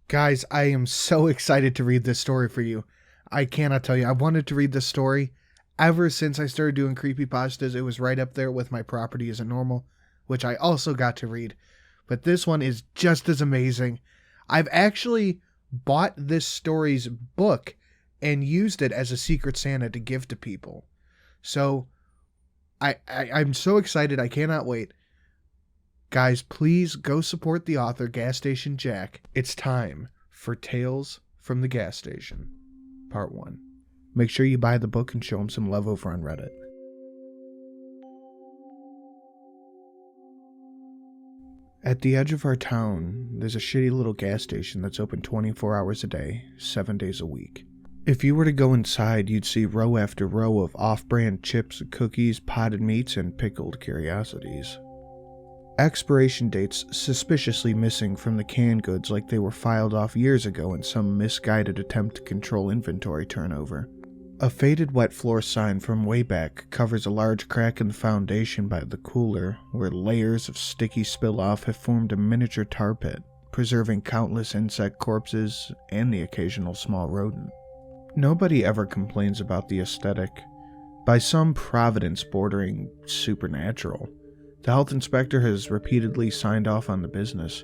Guys, I am so excited to read this story for you. I cannot tell you. I wanted to read this story ever since I started doing creepypastas. It was right up there with my Property Isn't Normal, which I also got to read. But this one is just as amazing. I've actually bought this story's book and used it as a Secret Santa to give to people. So I'm so excited. I cannot wait. Guys, please go support the author, GasStationJack. It's time for Tales from the Gas Station, Part 1. Make sure you buy the book and show him some love over on Reddit. At the edge of our town, there's a shitty little gas station that's open 24 hours a day, 7 days a week. If you were to go inside, you'd see row after row of off-brand chips, cookies, potted meats, and pickled curiosities. Expiration dates suspiciously missing from the canned goods like they were filed off years ago in some misguided attempt to control inventory turnover. A faded wet floor sign from way back covers a large crack in the foundation by the cooler, where layers of sticky spill-off have formed a miniature tar pit, preserving countless insect corpses and the occasional small rodent. Nobody ever complains about the aesthetic. By some providence bordering supernatural, the health inspector has repeatedly signed off on the business,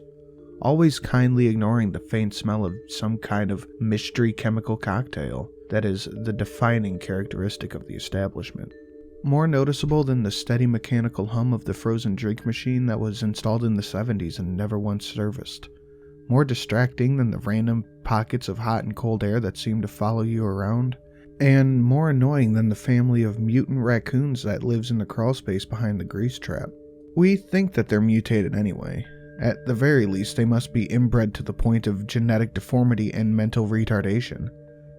always kindly ignoring the faint smell of some kind of mystery chemical cocktail that is the defining characteristic of the establishment. More noticeable than the steady mechanical hum of the frozen drink machine that was installed in the 70s and never once serviced. More distracting than the random pockets of hot and cold air that seem to follow you around. And more annoying than the family of mutant raccoons that lives in the crawlspace behind the grease trap. We think that they're mutated anyway. At the very least, they must be inbred to the point of genetic deformity and mental retardation.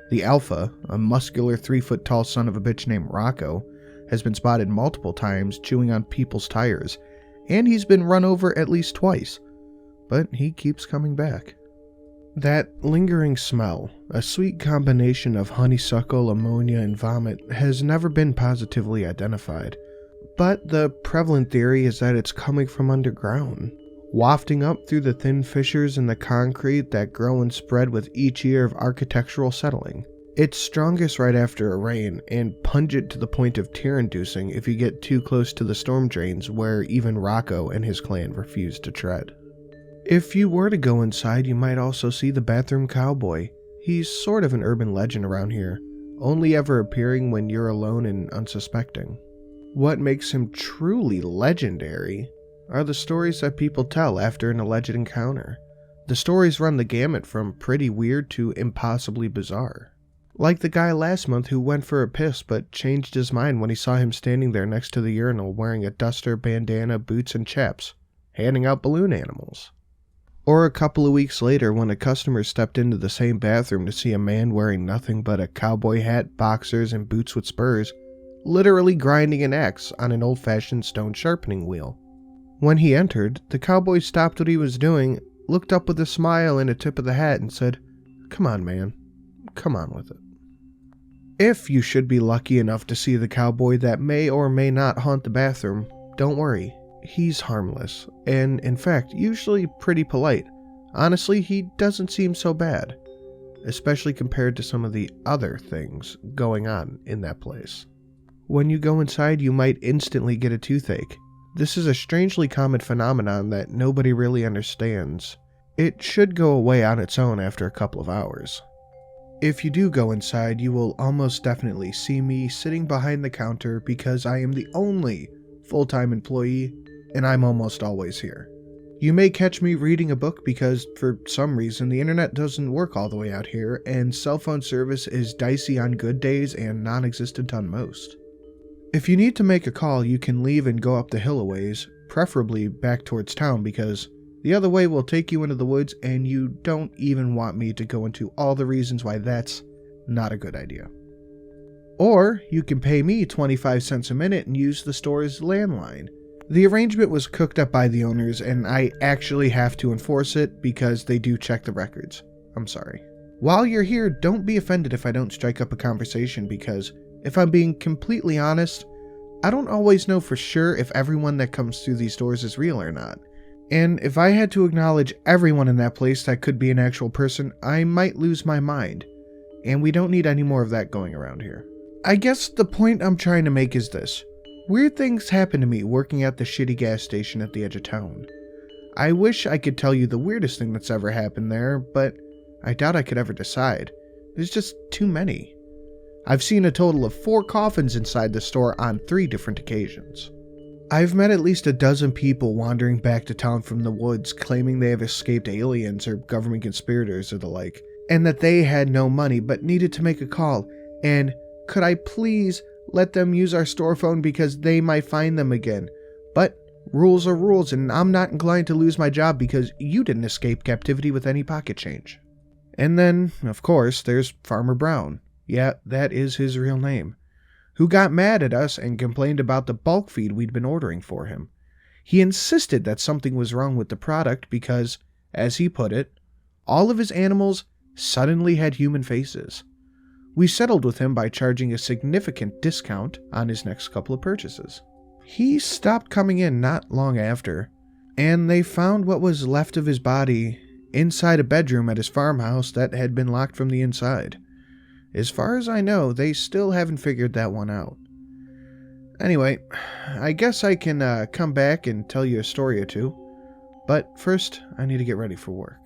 The alpha, a muscular 3-foot-tall son of a bitch named Rocco, has been spotted multiple times chewing on people's tires, and he's been run over at least twice. But he keeps coming back. That lingering smell, a sweet combination of honeysuckle, ammonia, and vomit, has never been positively identified. But the prevalent theory is that it's coming from underground, wafting up through the thin fissures in the concrete that grow and spread with each year of architectural settling. It's strongest right after a rain, and pungent to the point of tear-inducing if you get too close to the storm drains where even Rocco and his clan refuse to tread. If you were to go inside, you might also see the bathroom cowboy. He's sort of an urban legend around here, only ever appearing when you're alone and unsuspecting. What makes him truly legendary are the stories that people tell after an alleged encounter. The stories run the gamut from pretty weird to impossibly bizarre. Like the guy last month who went for a piss but changed his mind when he saw him standing there next to the urinal wearing a duster, bandana, boots, and chaps, handing out balloon animals. Or a couple of weeks later when a customer stepped into the same bathroom to see a man wearing nothing but a cowboy hat, boxers, and boots with spurs, literally grinding an axe on an old-fashioned stone sharpening wheel. When he entered, the cowboy stopped what he was doing, looked up with a smile and a tip of the hat and said, "Come on, man. Come on with it." If you should be lucky enough to see the cowboy that may or may not haunt the bathroom, don't worry. He's harmless, and in fact, usually pretty polite. Honestly, he doesn't seem so bad, especially compared to some of the other things going on in that place. When you go inside, you might instantly get a toothache. This is a strangely common phenomenon that nobody really understands. It should go away on its own after a couple of hours. If you do go inside, you will almost definitely see me sitting behind the counter because I am the only full-time employee, and I'm almost always here. You may catch me reading a book because, for some reason, the internet doesn't work all the way out here, and cell phone service is dicey on good days and non-existent on most. If you need to make a call, you can leave and go up the hill a ways, preferably back towards town because the other way will take you into the woods and you don't even want me to go into all the reasons why that's not a good idea. Or you can pay me 25 cents a minute and use the store's landline. The arrangement was cooked up by the owners and I actually have to enforce it because they do check the records. I'm sorry. While you're here, don't be offended if I don't strike up a conversation because, if I'm being completely honest, I don't always know for sure if everyone that comes through these doors is real or not. And if I had to acknowledge everyone in that place that could be an actual person, I might lose my mind. And we don't need any more of that going around here. I guess the point I'm trying to make is this. Weird things happen to me working at the shitty gas station at the edge of town. I wish I could tell you the weirdest thing that's ever happened there, but I doubt I could ever decide. There's just too many. I've seen a total of 4 coffins inside the store on 3 different occasions. I've met at least a dozen people wandering back to town from the woods claiming they have escaped aliens or government conspirators or the like, and that they had no money but needed to make a call, and could I please let them use our store phone because they might find them again. But rules are rules, and I'm not inclined to lose my job because you didn't escape captivity with any pocket change. And then, of course, there's Farmer Brown. Yeah, that is his real name. Who got mad at us and complained about the bulk feed we'd been ordering for him. He insisted that something was wrong with the product because, as he put it, all of his animals suddenly had human faces. We settled with him by charging a significant discount on his next couple of purchases. He stopped coming in not long after, and they found what was left of his body inside a bedroom at his farmhouse that had been locked from the inside. As far as I know, they still haven't figured that one out. Anyway, I guess I can come back and tell you a story or two, but first I need to get ready for work.